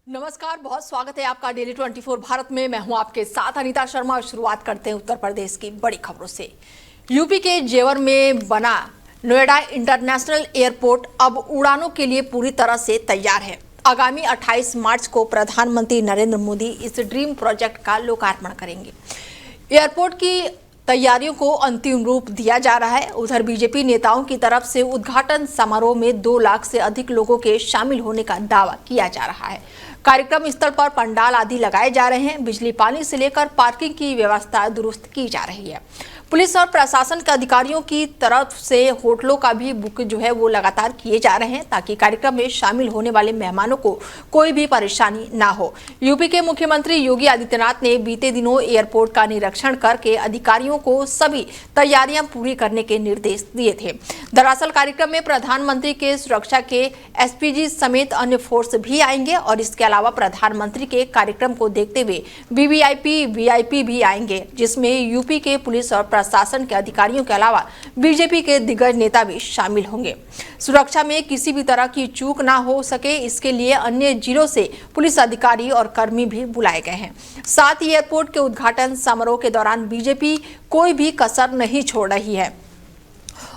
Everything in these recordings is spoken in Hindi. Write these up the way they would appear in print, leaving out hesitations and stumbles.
नमस्कार, बहुत स्वागत है आपका डेली 24 भारत में। मैं हूं आपके साथ अनीता शर्मा। शुरुआत करते हैं उत्तर प्रदेश की बड़ी खबरों से। यूपी के जेवर में बना नोएडा इंटरनेशनल एयरपोर्ट अब उड़ानों के लिए पूरी तरह से तैयार है। आगामी 28 मार्च को प्रधानमंत्री नरेंद्र मोदी इस ड्रीम प्रोजेक्ट का लोकार्पण करेंगे। एयरपोर्ट की तैयारियों को अंतिम रूप दिया जा रहा है। उधर बीजेपी नेताओं की तरफ से उद्घाटन समारोह में 2 लाख से अधिक लोगों के शामिल होने का दावा किया जा रहा है। कार्यक्रम स्थल पर पंडाल आदि लगाए जा रहे हैं। बिजली पानी से लेकर पार्किंग की व्यवस्था दुरुस्त की जा रही है। पुलिस और प्रशासन के अधिकारियों की तरफ से होटलों का भी बुक वो लगातार किए जा रहे हैं ताकि कार्यक्रम में शामिल होने वाले मेहमानों को कोई भी परेशानी ना हो। यूपी के मुख्यमंत्री योगी आदित्यनाथ ने बीते दिनों एयरपोर्ट का निरीक्षण करके अधिकारियों को सभी तैयारियां पूरी करने के निर्देश दिए थे। दरअसल कार्यक्रम में प्रधानमंत्री के सुरक्षा के एसपीजी समेत अन्य फोर्स भी आएंगे और इसके अलावा प्रधानमंत्री के कार्यक्रम को देखते हुए वीवीआईपी वीआईपी भी आएंगे, जिसमें यूपी के पुलिस और प्रशासन के अधिकारियों के अलावा बीजेपी के दिग्गज नेता भी शामिल होंगे। सुरक्षा में किसी भी तरह की चूक ना हो सके, इसके लिए अन्य जिलों से पुलिस अधिकारी और कर्मी भी बुलाए गए हैं। साथ ही एयरपोर्ट के उद्घाटन समारोह के दौरान बीजेपी कोई भी कसर नहीं छोड़ रही है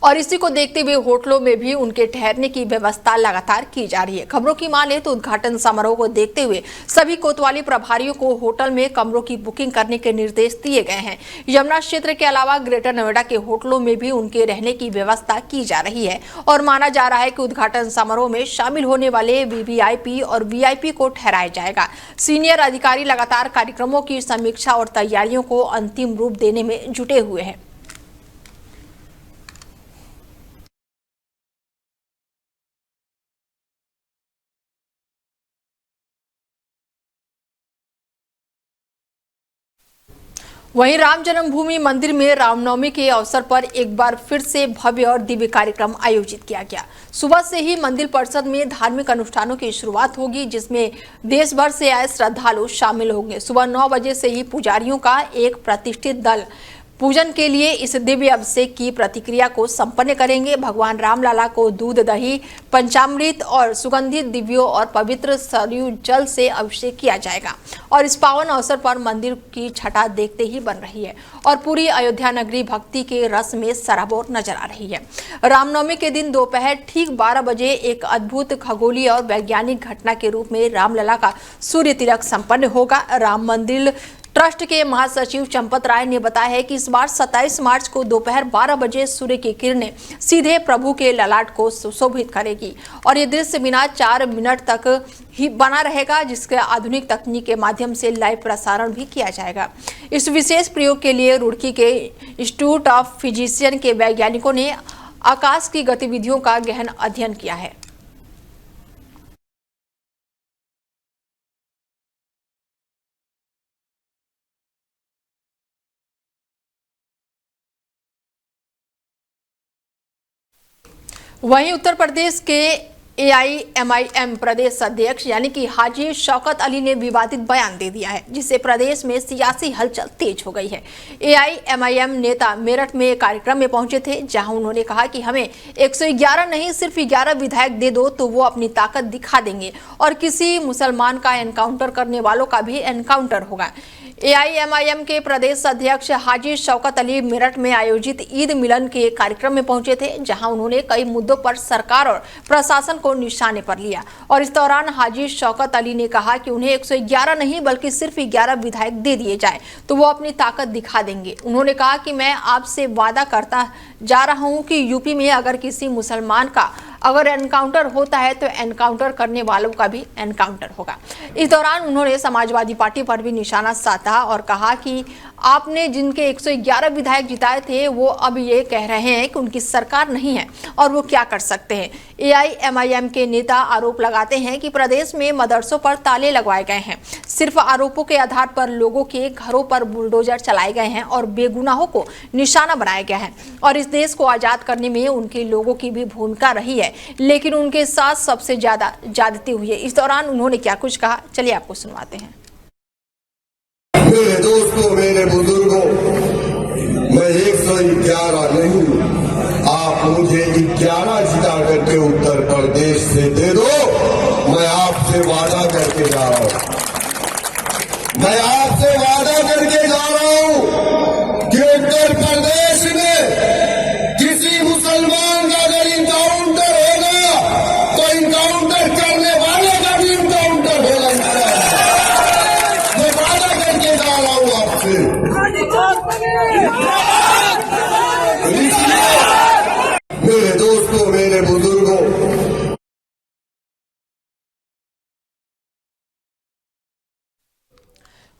और इसी को देखते हुए होटलों में भी उनके ठहरने की व्यवस्था लगातार की जा रही है। खबरों की माने तो उद्घाटन समारोह को देखते हुए सभी कोतवाली प्रभारियों को होटल में कमरों की बुकिंग करने के निर्देश दिए गए हैं। यमुना क्षेत्र के अलावा ग्रेटर नोएडा के होटलों में भी उनके रहने की व्यवस्था की जा रही है और माना जा रहा है कि उद्घाटन समारोह में शामिल होने वाले वीवीआईपी और वीआईपी को ठहराया जाएगा। सीनियर अधिकारी लगातार कार्यक्रमों की समीक्षा और तैयारियों को अंतिम रूप देने में जुटे हुए हैं। वहीं राम जन्मभूमि मंदिर में रामनवमी के अवसर पर एक बार फिर से भव्य और दिव्य कार्यक्रम आयोजित किया गया। सुबह से ही मंदिर परिसर में धार्मिक अनुष्ठानों की शुरुआत होगी, जिसमें देश भर से आए श्रद्धालु शामिल होंगे। सुबह 9 बजे से ही पुजारियों का एक प्रतिष्ठित दल पूजन के लिए इस दिव्य अभिषेक की प्रतिक्रिया को संपन्न करेंगे। भगवान रामलला को दूध, दही, पंचामृत और सुगंधित दिव्यों और पवित्र सरयू जल से अभिषेक किया जाएगा और इस पावन अवसर पर मंदिर की छटा देखते ही बन रही है और पूरी अयोध्या नगरी भक्ति के रस में सराबोर नजर आ रही है। रामनवमी के दिन दोपहर ठीक 12 बजे एक अद्भुत खगोलीय और वैज्ञानिक घटना के रूप में रामलला का सूर्य तिलक संपन्न होगा। राम मंदिर ट्रस्ट के महासचिव चंपत राय ने बताया है कि इस बार 27 मार्च को दोपहर 12 बजे सूर्य की किरणें सीधे प्रभु के ललाट को सुशोभित करेगी और ये दृश्य बिना 4 मिनट तक ही बना रहेगा, जिसके आधुनिक तकनीक के माध्यम से लाइव प्रसारण भी किया जाएगा। इस विशेष प्रयोग के लिए रुड़की के इंस्टीट्यूट ऑफ फिजिशियन के वैज्ञानिकों ने आकाश की गतिविधियों का गहन अध्ययन किया है। वहीं उत्तर प्रदेश के AIMIM प्रदेश अध्यक्ष यानी कि हाजी शौकत अली ने विवादित बयान दे दिया है, जिससे प्रदेश में सियासी हलचल तेज हो गई है। AIMIM नेता मेरठ में कार्यक्रम में पहुंचे थे, जहां उन्होंने कहा कि हमें 111 नहीं सिर्फ 11 विधायक दे दो तो वो अपनी ताकत दिखा देंगे और किसी मुसलमान का एनकाउंटर करने वालों का भी एनकाउंटर होगा। AIMIM के प्रदेश अध्यक्ष हाजी शौकत अली मेरठ में आयोजित ईद मिलन के कार्यक्रम में पहुंचे थे, जहां उन्होंने कई मुद्दों पर सरकार और प्रशासन को निशाने पर लिया और इस दौरान हाजी शौकत अली ने कहा कि उन्हें 111 नहीं बल्कि सिर्फ 11 विधायक दे दिए जाए तो वो अपनी ताकत दिखा देंगे। उन्होंने कहा कि मैं आपसे वादा करता जा रहा हूं कि यूपी में अगर किसी मुसलमान का अगर एनकाउंटर होता है तो एनकाउंटर करने वालों का भी एनकाउंटर होगा। इस दौरान उन्होंने समाजवादी पार्टी पर भी निशाना साधा और कहा कि आपने जिनके 111 विधायक जिताए थे वो अब ये कह रहे हैं कि उनकी सरकार नहीं है और वो क्या कर सकते हैं। AIMIM के नेता आरोप लगाते हैं कि प्रदेश में मदरसों पर ताले लगवाए गए हैं, सिर्फ आरोपों के आधार पर लोगों के घरों पर बुलडोजर चलाए गए हैं और बेगुनाहों को निशाना बनाया गया है और इस देश को आजाद करने में उनके लोगों की भी भूमिका रही है, लेकिन उनके साथ सबसे ज्यादा ज्यादती हुई है। इस दौरान उन्होंने क्या कुछ कहा, चलिए आपको सुनवाते हैं। मेरे दोस्तों, मेरे बुजुर्गों, मैं 111 नहीं, आप मुझे 11 जिता करके उत्तर प्रदेश से दे दो, मैं आपसे वादा करता करके जा रहा हूं, मैं आपसे वादा करके जा रहा हूं कि उत्तर प्रदेश में किसी मुसलमान का अगर इनकाउंटर होगा तो इनकाउंटर करने वाले का भी इनकाउंटर होगा। मैं वादा करके जा रहा हूं आपसे। मेरे दोस्तों, मेरे बुजुर्गों,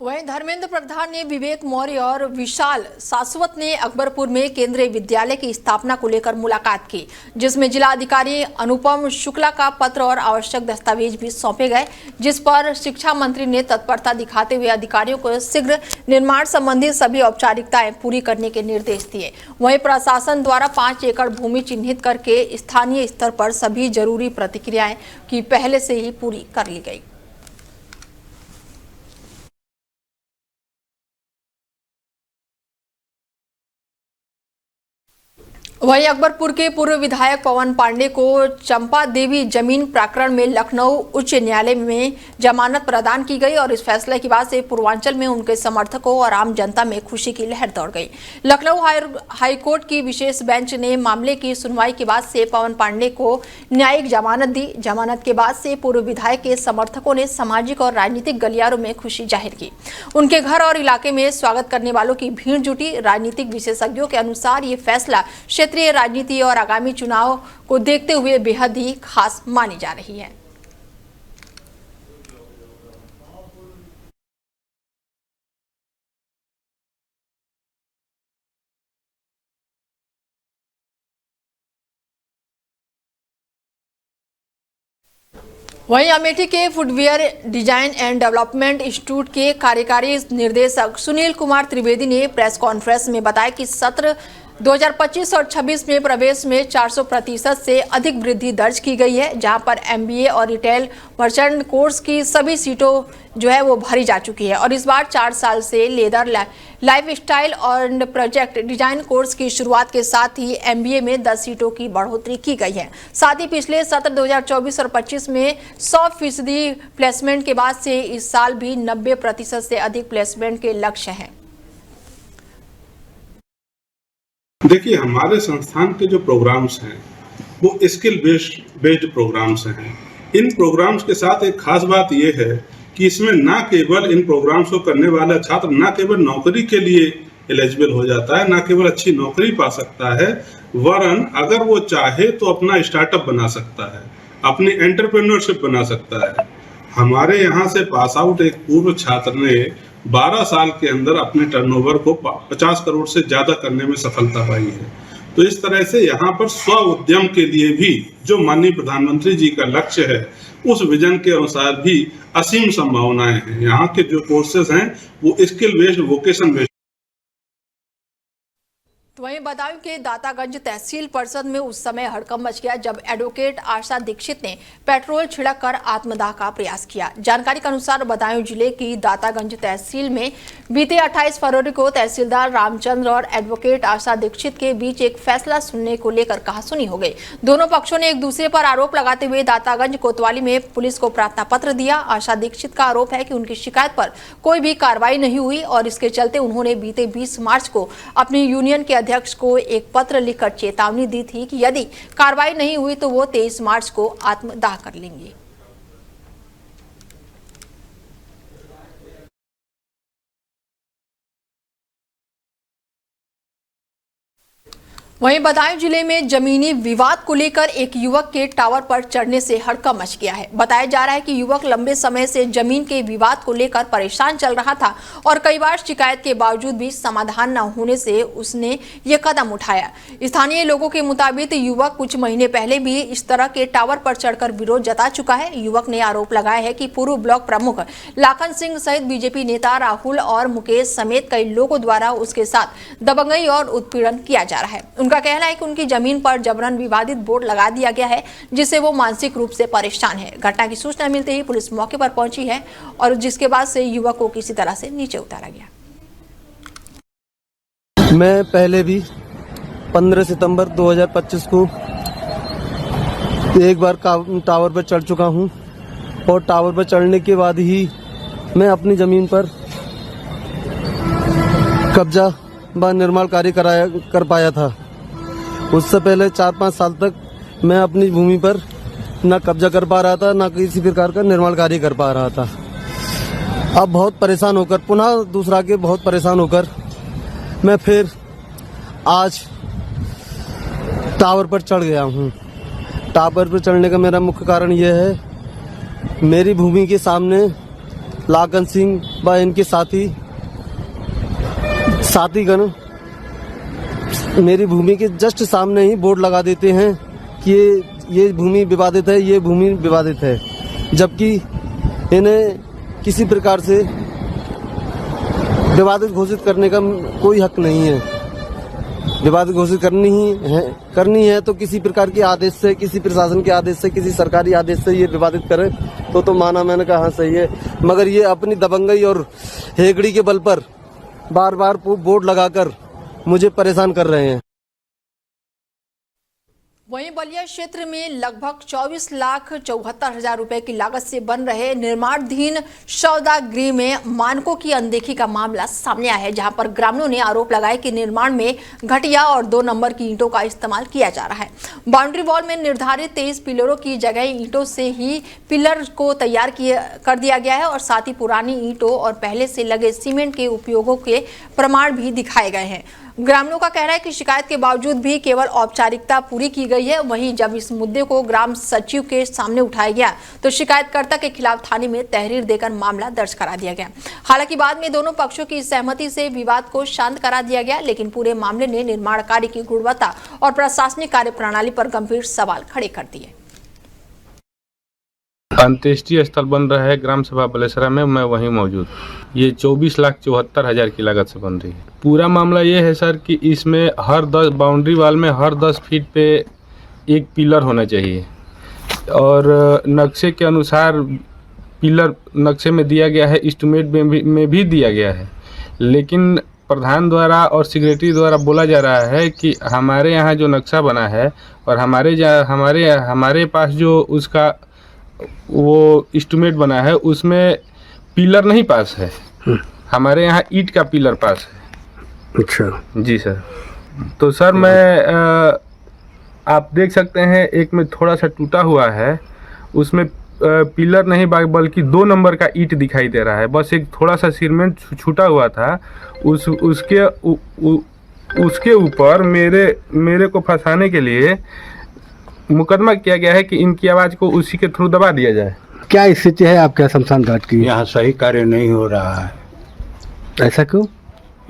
वहीं धर्मेंद्र प्रधान ने विवेक मौर्य और विशाल शाश्वत ने अकबरपुर में केंद्रीय विद्यालय की स्थापना को लेकर मुलाकात की, जिसमें जिला अधिकारी अनुपम शुक्ला का पत्र और आवश्यक दस्तावेज भी सौंपे गए, जिस पर शिक्षा मंत्री ने तत्परता दिखाते हुए अधिकारियों को शीघ्र निर्माण संबंधी सभी औपचारिकताएं पूरी करने के निर्देश दिए। वहीं प्रशासन द्वारा 5 एकड़ भूमि चिन्हित करके स्थानीय स्तर पर सभी जरूरी प्रतिक्रियाएं की पहले से ही पूरी कर ली गई। वहीं अकबरपुर के पूर्व विधायक पवन पांडे को चंपा देवी जमीन प्रकरण में लखनऊ उच्च न्यायालय में जमानत प्रदान की गई और इस फैसले के बाद से पूर्वांचल में उनके समर्थकों और आम जनता में खुशी की लहर दौड़ गई। लखनऊ हाईकोर्ट की विशेष बेंच ने मामले की सुनवाई के बाद से पवन पांडे को न्यायिक जमानत दी। जमानत के बाद से पूर्व विधायक के समर्थकों ने सामाजिक और राजनीतिक गलियारों में खुशी जाहिर की। उनके घर और इलाके में स्वागत करने वालों की भीड़ जुटी। राजनीतिक विशेषज्ञों के अनुसार ये फैसला क्षेत्रीय राजनीति और आगामी चुनाव को देखते हुए बेहद ही खास मानी जा रही है। वहीं अमेठी के footwear design and development institute के कार्यकारी निर्देशक सुनील कुमार त्रिवेदी ने प्रेस कॉन्फ्रेंस में बताया कि सत्र 2025 और 26 में प्रवेश में 400% से अधिक वृद्धि दर्ज की गई है, जहां पर MBA और रिटेल मर्चेंट कोर्स की सभी सीटों जो है वो भरी जा चुकी है और इस बार 4 साल से लेदर लाइफस्टाइल और प्रोजेक्ट डिजाइन कोर्स की शुरुआत के साथ ही MBA में 10 सीटों की बढ़ोतरी की गई है। साथ ही पिछले सत्र 2024 और 25 में 100% प्लेसमेंट के बाद से इस साल भी 90% से अधिक प्लेसमेंट के लक्ष्य हैं। देखिए, हमारे संस्थान के जो प्रोग्राम्स हैं वो स्किल बेस्ड प्रोग्राम्स हैं। इन प्रोग्राम्स के साथ एक खास बात ये है कि इसमें ना केवल इन प्रोग्राम्स को करने वाला छात्र ना केवल नौकरी के लिए एलिजिबल हो जाता है, ना केवल अच्छी नौकरी पा सकता है, वरन अगर वो चाहे तो अपना स्टार्टअप बना सकता है, अपनी एंटरप्रेन्योरशिप बना सकता है। हमारे यहाँ से पास आउट एक पूर्व छात्र ने 12 साल के अंदर अपने टर्नओवर को 50 करोड़ से ज्यादा करने में सफलता पाई है। तो इस तरह से यहाँ पर स्व उद्यम के लिए भी जो माननीय प्रधानमंत्री जी का लक्ष्य है, उस विजन के अनुसार भी असीम संभावनाएं हैं। यहाँ के जो कोर्सेज हैं वो स्किल बेस्ड, वोकेशन बेस्ड। तो वहीं बदायूं के दातागंज तहसील परिषद में उस समय हड़कंप मच गया जब एडवोकेट आशा दीक्षित ने पेट्रोल छिड़क कर आत्मदाह का प्रयास किया। जानकारी के अनुसार बदायूं जिले की दातागंज तहसील में बीते 28 फरवरी को तहसीलदार रामचंद्र और एडवोकेट आशा दीक्षित के बीच एक फैसला सुनने को लेकर कहासुनी हो गई। दोनों पक्षों ने एक दूसरे पर आरोप लगाते हुए दातागंज कोतवाली में पुलिस को प्रार्थना पत्र दिया। आशा दीक्षित का आरोप है कि उनकी शिकायत पर कोई भी कार्रवाई नहीं हुई और इसके चलते उन्होंने बीते 20 मार्च को अपनी यूनियन के अध्यक्ष को एक पत्र लिखकर चेतावनी दी थी कि यदि कार्रवाई नहीं हुई तो वो 23 मार्च को आत्मदाह कर लेंगे। वहीं बदायूं जिले में जमीनी विवाद को लेकर एक युवक के टावर पर चढ़ने से हड़कंप मच गया है। बताया जा रहा है कि युवक लंबे समय से जमीन के विवाद को लेकर परेशान चल रहा था और कई बार शिकायत के बावजूद भी समाधान न होने से उसने ये कदम उठाया। स्थानीय लोगों के मुताबिक युवक कुछ महीने पहले भी इस तरह के टावर पर चढ़कर विरोध जता चुका है। युवक ने आरोप लगाया है कि पूर्व ब्लॉक प्रमुख लाखन सिंह सहित बीजेपी नेता राहुल और मुकेश समेत कई लोगों द्वारा उसके साथ दबंगई और उत्पीड़न किया जा रहा है। उनका कहना है कि उनकी जमीन पर जबरन विवादित बोर्ड लगा दिया गया है, जिससे वो मानसिक रूप से परेशान है। घटना की सूचना मिलते ही पुलिस मौके पर पहुंची है और जिसके बाद से युवक को किसी तरह से नीचे उतारा गया। मैं पहले भी 15 सितंबर 2025 को एक बार टावर पर चढ़ चुका हूं और टावर पर चढ़ने के बाद ही मैं अपनी ज़मीन पर कब्जा व निर्माण कार्य कर पाया था। उससे पहले 4-5 साल तक मैं अपनी भूमि पर न कब्जा कर पा रहा था, न किसी प्रकार का निर्माण कार्य कर पा रहा था। अब बहुत परेशान होकर, पुनः दूसरा के बहुत परेशान होकर मैं फिर आज टावर पर चढ़ गया हूँ। टावर पर चढ़ने का मेरा मुख्य कारण यह है, मेरी भूमि के सामने लाखन सिंह व इनके साथीगण मेरी भूमि के जस्ट सामने ही बोर्ड लगा देते हैं कि ये भूमि विवादित है, ये भूमि विवादित है, जबकि इन्हें किसी प्रकार से विवादित घोषित करने का कोई हक नहीं है। विवादित घोषित करनी है तो किसी प्रकार के आदेश से, किसी प्रशासन के आदेश से, किसी सरकारी आदेश से ये विवादित करे तो माना। मैंने कहा हाँ सही है, मगर ये अपनी दबंगई और हेगड़ी के बल पर बार बार बोर्ड लगाकर मुझे परेशान कर रहे हैं। वहीं बलिया क्षेत्र में लगभग 24,74,000 रुपए की लागत से बन रहे निर्माणाधीन सौदा गृह में मानकों की अनदेखी का मामला सामने आया है, जहां पर ग्रामीणों ने आरोप लगाया कि निर्माण में घटिया और 2 नंबर की ईंटों का इस्तेमाल किया जा रहा है। बाउंड्री वॉल में निर्धारित 23 पिलरों की जगह ईंटों से ही पिलर को तैयार कर दिया गया है और साथ ही पुरानी ईंटों और पहले से लगे सीमेंट के उपयोगों के प्रमाण भी दिखाए गए हैं। ग्रामीणों का कहना है कि शिकायत के बावजूद भी केवल औपचारिकता पूरी की गई है। वहीं जब इस मुद्दे को ग्राम सचिव के सामने उठाया गया तो शिकायतकर्ता के खिलाफ थाने में तहरीर देकर मामला दर्ज करा दिया गया। हालांकि बाद में दोनों पक्षों की सहमति से विवाद को शांत करा दिया गया, लेकिन पूरे मामले ने निर्माण कार्य की गुणवत्ता और प्रशासनिक कार्यप्रणाली पर गंभीर सवाल खड़े कर दिए। अंत्येष्टि स्थल बन रहा है ग्राम सभा बलेसरा में, मैं वहीं मौजूद। ये 24,74,000 की लागत से बन रही है। पूरा मामला ये है सर कि इसमें हर 10 बाउंड्री वाल में हर 10 फीट पे एक पिलर होना चाहिए और नक्शे के अनुसार पिलर नक्शे में दिया गया है, एस्टीमेट में भी दिया गया है, लेकिन प्रधान द्वारा और सेक्रेटरी द्वारा बोला जा रहा है कि हमारे यहाँ जो नक्शा बना है और हमारे पास जो उसका वो एस्टीमेट बना है उसमें पिलर नहीं पास है, हमारे यहाँ ईंट का पिलर पास है। अच्छा जी सर। तो सर मैं आप देख सकते हैं एक में थोड़ा सा टूटा हुआ है, उसमें पिलर नहीं बल्कि 2 नंबर का ईंट दिखाई दे रहा है। बस एक थोड़ा सा सीमेंट छूटा हुआ था, उसके ऊपर मेरे को फंसाने के लिए मुकदमा किया गया है कि इनकी आवाज़ को उसी के थ्रू दबा दिया जाए। क्या स्थिति है आपके शमशान घाट की? यहाँ सही कार्य नहीं हो रहा है। ऐसा क्यों?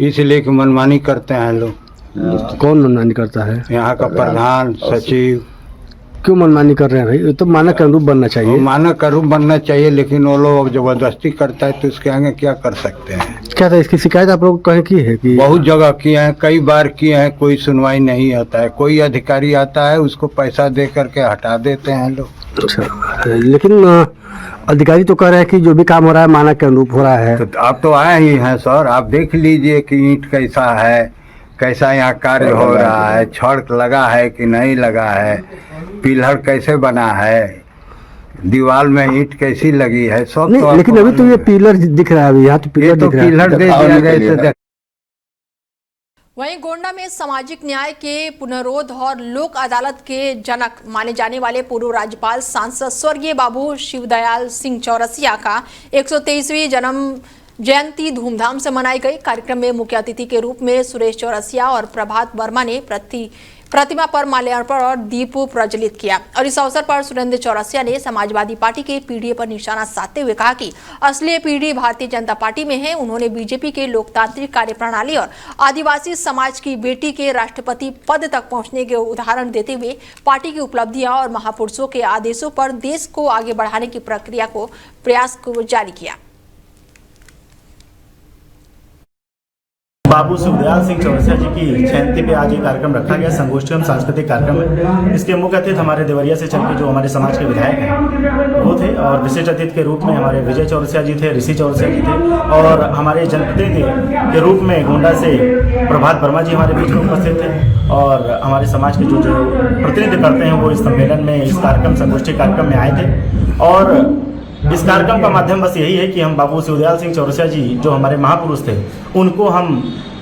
इसलिए कि मनमानी करते हैं लोग। कौन मनमानी करता है? यहाँ का प्रधान सचिव। क्यों मनमानी कर रहे हैं भाई? तो मानक के अनुरूप बनना चाहिए। मानक का रूप बनना चाहिए, लेकिन वो लोग जबरदस्ती करता है तो उसके आगे क्या कर सकते हैं? क्या था इसकी शिकायत आप लोग कहीं की है कि? बहुत जगह किए हैं, कई बार किए हैं, कोई सुनवाई नहीं होता है। कोई अधिकारी आता है उसको पैसा दे करके हटा देते हैं लोग। अच्छा, लेकिन अधिकारी तो कह रहे हैं कि जो भी काम हो रहा है मानक के अनुरूप हो रहा है। तो आप तो आए ही हैं सर, आप देख लीजिए कि ईंट कैसा है, कैसा यहाँ कार्य हो रहा है, छड़ लगा है कि नहीं लगा है, पिलर कैसे बना है, दीवार में ईंट कैसी लगी है, सब। नहीं, तो लेकिन अभी तो ये पिलर दिख रहा है, अभी यहाँ तो पिलर दिख रहा है। पिलर दे दिया गया। वहीं गोंडा में सामाजिक न्याय के पुनरोध और लोक अदालत के जनक माने जाने वाले पूर्व राज्यपाल सांसद स्वर्गीय बाबू शिवदयाल सिंह चौरसिया का 123वीं जन्म जयंती धूमधाम से मनाई गई। कार्यक्रम में मुख्य अतिथि के रूप में सुरेश चौरसिया और प्रभात वर्मा ने प्रतिमा पर माल्यार्पण और दीप प्रज्वलित किया और इस अवसर पर सुरेंद्र चौरसिया ने समाजवादी पार्टी के पीडीए पर निशाना साधते हुए कहा कि असली पीढ़ी भारतीय जनता पार्टी में है। उन्होंने बीजेपी के लोकतांत्रिक कार्यप्रणाली और आदिवासी समाज की बेटी के राष्ट्रपति पद तक पहुंचने के उदाहरण देते हुए पार्टी की उपलब्धियां और महापुरुषों के आदेशों पर देश को आगे बढ़ाने की प्रक्रिया को प्रयास को जारी किया। बाबू शिवदयाल सिंह चौरसिया जी की जयंती पे आज ये कार्यक्रम रखा गया, संगोष्ठी एवं सांस्कृतिक कार्यक्रम है। इसके मुख्य अतिथि हमारे देवरिया से चल के जो हमारे समाज के विधायक हैं वो थे और विशिष्ट अतिथि के रूप में हमारे विजय चौरसिया जी थे, ऋषि चौरसिया जी थे और हमारे जनप्रतिनिधि के रूप में गोंडा से प्रभात वर्मा जी हमारे बीच में उपस्थित थे और हमारे समाज के जो प्रतिनिधि करते हैं वो इस सम्मेलन में, इस कार्यक्रम संगोष्ठी कार्यक्रम में आए थे और इस कार्यक्रम का माध्यम बस यही है कि हम बाबू शिवदयाल सिंह चौरसिया जी जो हमारे महापुरुष थे उनको हम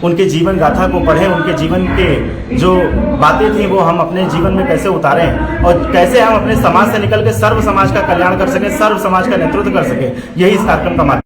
उनके जीवन गाथा को पढ़ें, उनके जीवन के जो बातें थी वो हम अपने जीवन में कैसे उतारें और कैसे हम अपने समाज से निकल के सर्व समाज का कल्याण कर सकें, सर्व समाज का नेतृत्व कर सकें, यही इस कार्यक्रम का माध्यम।